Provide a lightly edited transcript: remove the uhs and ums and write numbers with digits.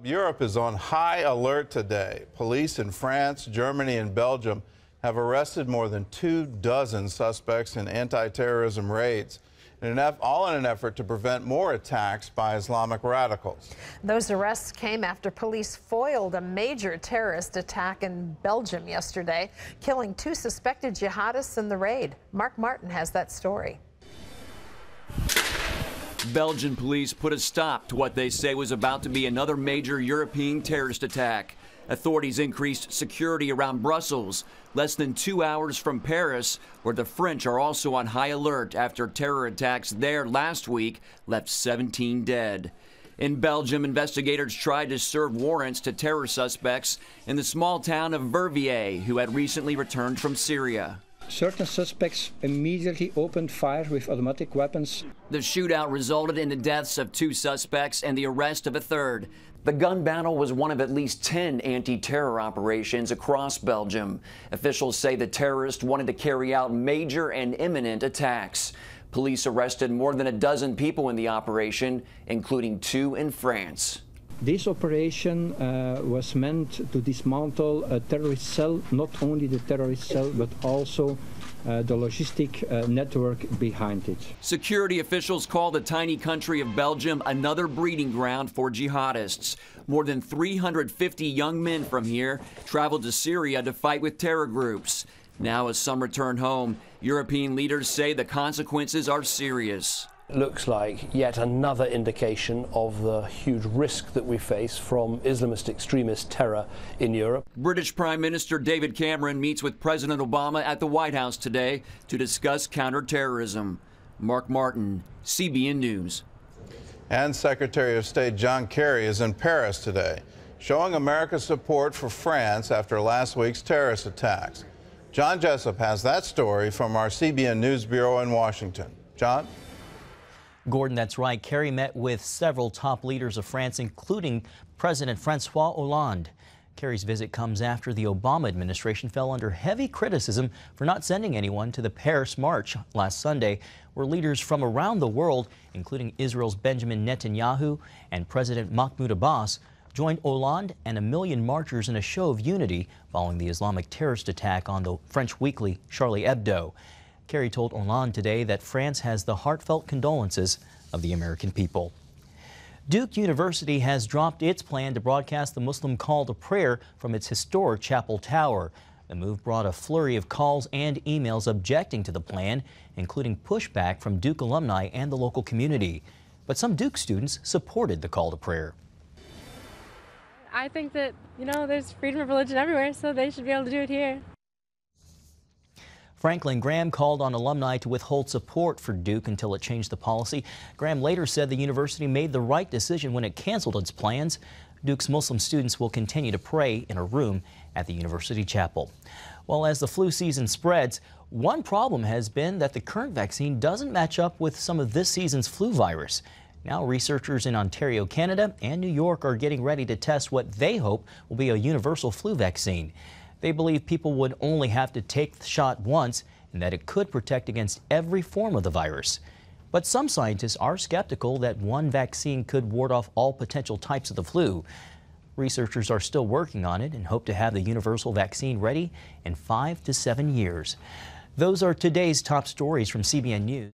Europe is on high alert today. Police in France, Germany, and Belgium have arrested more than 24 suspects in anti-terrorism raids, all in an effort to prevent more attacks by Islamic radicals. Those arrests came after police foiled a major terrorist attack in Belgium yesterday, killing 2 suspected jihadists in the raid. Mark Martin has that story. Belgian police put a stop to what they say was about to be another major European terrorist attack. Authorities increased security around Brussels, less than 2 hours from Paris, where the French are also on high alert after terror attacks there last week left 17 dead. In Belgium, investigators tried to serve warrants to terror suspects in the small town of Verviers, who had recently returned from Syria. Certain suspects immediately opened fire with automatic weapons. The shootout resulted in the deaths of 2 suspects and the arrest of a 3rd. The gun battle was one of at least 10 anti-terror operations across Belgium. Officials say the terrorists wanted to carry out major and imminent attacks. Police arrested more than a dozen people in the operation, including 2 in France. This operation was meant to dismantle a terrorist cell, not only the terrorist cell, but also the logistic network behind it. Security officials call the tiny country of Belgium another breeding ground for jihadists. More than 350 young men from here traveled to Syria to fight with terror groups. Now, as some return home, European leaders say the consequences are serious. It looks like yet another indication of the huge risk that we face from Islamist extremist terror in Europe. British Prime Minister David Cameron meets with President Obama at the White House today to discuss counterterrorism. Mark Martin, CBN News. And Secretary of State John Kerry is in Paris today, showing America's support for France after last week's terrorist attacks. John Jessup has that story from our CBN News Bureau in Washington. John? Gordon, that's right. Kerry met with several top leaders of France, including President Francois Hollande. Kerry's visit comes after the Obama administration fell under heavy criticism for not sending anyone to the Paris March last Sunday, where leaders from around the world, including Israel's Benjamin Netanyahu and President Mahmoud Abbas, joined Hollande and a million marchers in a show of unity following the Islamic terrorist attack on the French weekly Charlie Hebdo. Kerry told Hollande today that France has the heartfelt condolences of the American people. Duke University has dropped its plan to broadcast the Muslim call to prayer from its historic chapel tower. The move brought a flurry of calls and emails objecting to the plan, including pushback from Duke alumni and the local community. But some Duke students supported the call to prayer. I think that, there's freedom of religion everywhere, so they should be able to do it here. Franklin Graham called on alumni to withhold support for Duke until it changed the policy. Graham later said the university made the right decision when it canceled its plans. Duke's Muslim students will continue to pray in a room at the university chapel. Well, as the flu season spreads, one problem has been that the current vaccine doesn't match up with some of this season's flu virus. Now researchers in Ontario, Canada and New York are getting ready to test what they hope will be a universal flu vaccine. They believe people would only have to take the shot once and that it could protect against every form of the virus. But some scientists are skeptical that one vaccine could ward off all potential types of the flu. Researchers are still working on it and hope to have the universal vaccine ready in 5 to 7 years. Those are today's top stories from CBN News.